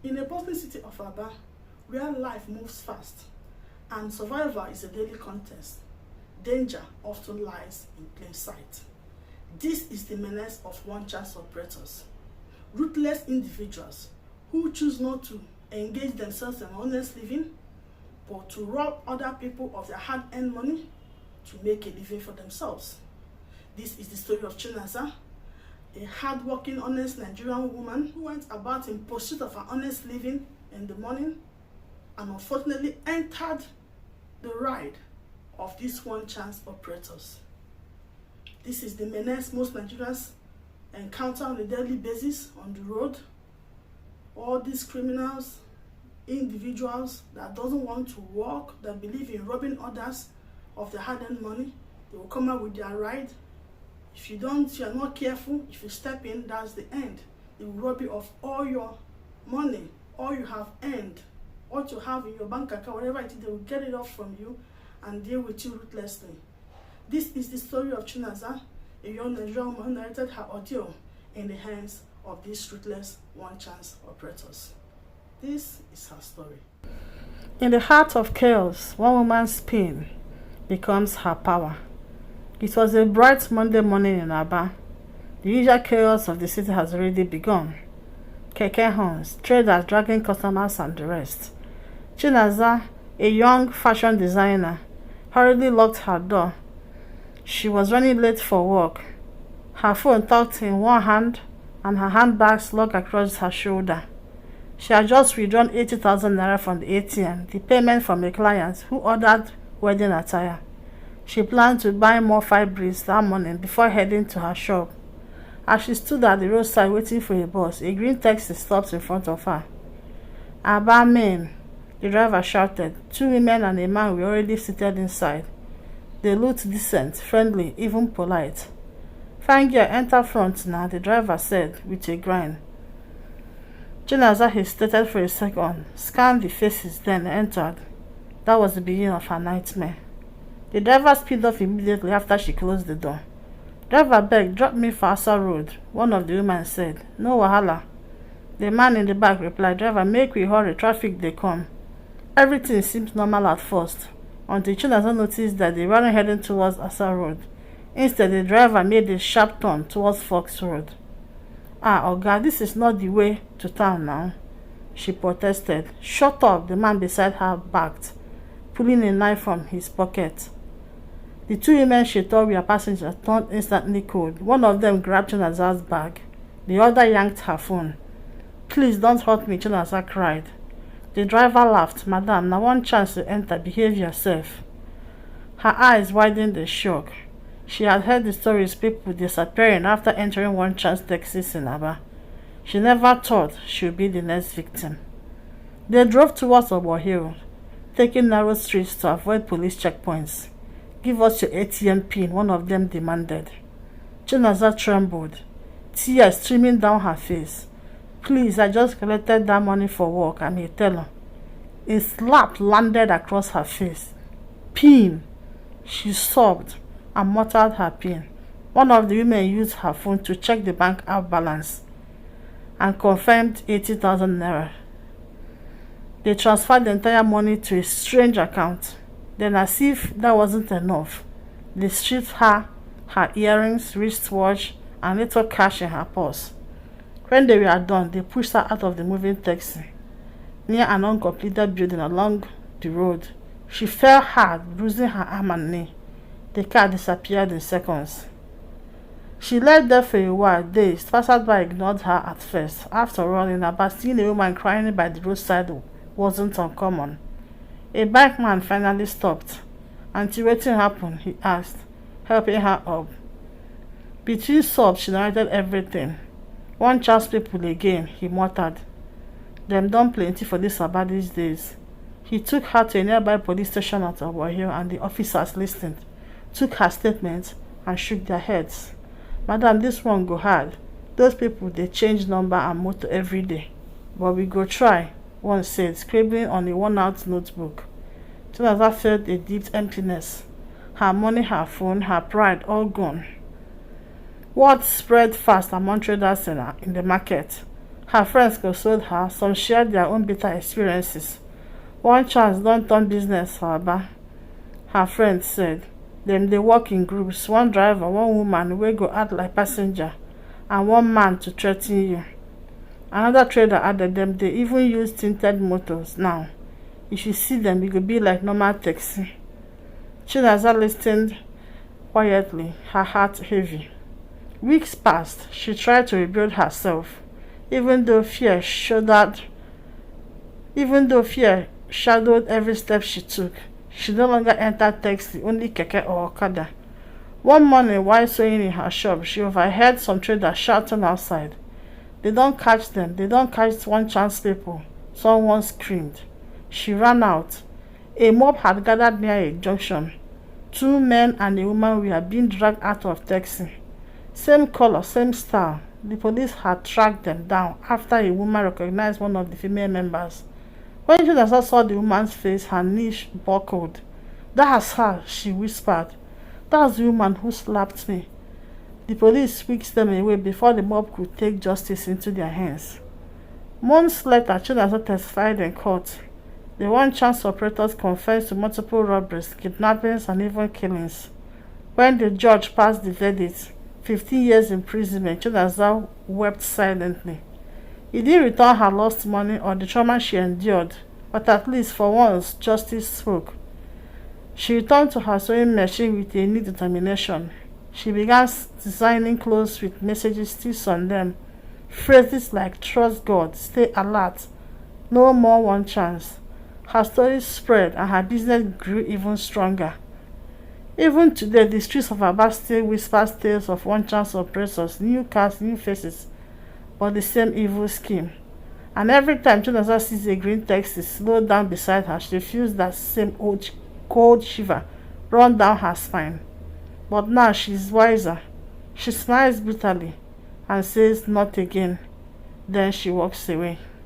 In a bustling city of Aba, where life moves fast and survival is a daily contest, danger often lies in plain sight. This is the menace of one-chance operators, ruthless individuals who choose not to engage themselves in honest living, but to rob other people of their hard-earned money to make a living for themselves. This is the story of Chinaza, a hard-working, honest Nigerian woman who went about in pursuit of an honest living in the morning and unfortunately entered the ride of these one-chance operators. This is the menace most Nigerians encounter on a daily basis on the road. All these criminals, individuals that doesn't want to work, that believe in robbing others of their hard-earned money, they will come out with their ride. If you are not careful, if you step in, that's the end. They will rob you of all your money, all you have earned, what you have in your bank account, whatever it is, they will get it off from you and deal with you ruthlessly. This is the story of Chinaza, a young Nigerian woman who narrated her ordeal in the hands of these ruthless one-chance operators. This is her story. In the heart of chaos, one woman's pain becomes her power. It was a bright Monday morning in Aba. The usual chaos of the city has already begun. Keke horns, traders dragging customers and the rest. Chinaza, a young fashion designer, hurriedly locked her door. She was running late for work. Her phone tucked in one hand and her handbag slung across her shoulder. She had just withdrawn 80,000 naira from the ATM, the payment from a client who ordered wedding attire. She planned to buy more fabrics that morning before heading to her shop. As she stood at the roadside waiting for a bus, a green taxi stopped in front of her. "Aba men," the driver shouted. Two women and a man were already seated inside. They looked decent, friendly, even polite. "Fine girl, enter front now," the driver said with a grin. Chinaza hesitated for a second, scanned the faces, then entered. That was the beginning of her nightmare. The driver speeded off immediately after she closed the door. "Driver beg, drop me for Asa Road," one of the women said. "No wahala." The man in the back replied, "Driver, make we hurry, traffic dey come." Everything seemed normal at first, until Chinaza noticed that they weren't heading towards Asa Road. Instead, the driver made a sharp turn towards Fox Road. Oga, this is not the way to town now," she protested. "Shut up," the man beside her barked, pulling a knife from his pocket. The two women she thought were passengers turned instantly cold. One of them grabbed Chinaza's bag. The other yanked her phone. "Please don't hurt me," Chinaza cried. The driver laughed. "Madam, now one chance to enter. Behave yourself." Her eyes widened in shock. She had heard the stories of people disappearing after entering one-chance taxis in Aba. She never thought she would be the next victim. They drove towards Obo Hill, taking narrow streets to avoid police checkpoints. "Give us your ATM pin," one of them demanded. Chinaza trembled, tears streaming down her face. "Please, I just collected that money for work. I'm a teller." A slap landed across her face. "Pin!" She sobbed and muttered her pin. One of the women used her phone to check the bank app balance and confirmed 80,000 naira. They transferred the entire money to a strange account. Then, as if that wasn't enough, they stripped her earrings, wristwatch, and little cash in her purse. When they were done, they pushed her out of the moving taxi. Near an uncompleted building along the road, she fell hard, bruising her arm and knee. The car disappeared in seconds. She lay there for a while, dazed. Passersby ignored her at first. After all, in Aba, seeing a woman crying by the roadside wasn't uncommon. A bike man finally stopped. "Auntie, wetin happen?" he asked, helping her up. Between sobs, she narrated everything. "One chance people again," he muttered. "Them done plenty for this Aba these days." He took her to a nearby police station at Obo Hill, and the officers listened, took her statement, and shook their heads. "Madam, this one go hard. Those people, they change number and motor every day. But we go try," one said, scribbling on a worn-out notebook. Chinaza felt a deep emptiness. Her money, her phone, her pride, all gone. Word spread fast among traders in the market. Her friends consoled her, some shared their own bitter experiences. One chance don't turn business for Aba. Her friends said. Dem dey work in groups, one driver, one woman wey go act like passenger, and one man to threa ten you. Another trader added dem dey even use tinted motors now. If you see dem, e go be like normal taxi. Chinaza lis ten ed quietly, her heart heavy. Weeks passed. She tried to rebuild herself, even though fear shadowed every step she took. She no longer entered taxi, only keke or okada. One morning, while sewing in her shop, she overheard some traders shouting outside. They don't catch them. They don't catch one chance people. Someone screamed. She ran out. A mob had gathered near a junction. 2 men and a woman were being dragged out of taxi. Same color, same style. The police had tracked them down after a woman recognized one of the female members. When Jonathan saw the woman's face, her knees buckled. "That's her," she whispered. "That's the woman who slapped me." The police whisked them away before the mob could take justice into their hands. Months later, Jonathan testified in court. The one-chance operators confessed to multiple robberies, kidnappings, and even killings. When the judge passed the verdict, 15 years imprisonment, Jonathan wept silently. He didn't return her lost money or the trauma she endured, but at least for once, justice spoke. She returned to her sewing machine with a new determination. She began designing clothes with messages still on them, phrases like "trust God," "stay alert," "no more one chance." Her story spread and her business grew even stronger. Even today, the streets of Aba still whispers tales of one-chance operators, new cars, new faces, but the same evil scheme. And every time Chinaza sees a green taxi slow down beside her, she feels that same old cold shiver run down her spine. But now she is wiser. She smiles bitterly and says, "Not again." Then she walks away.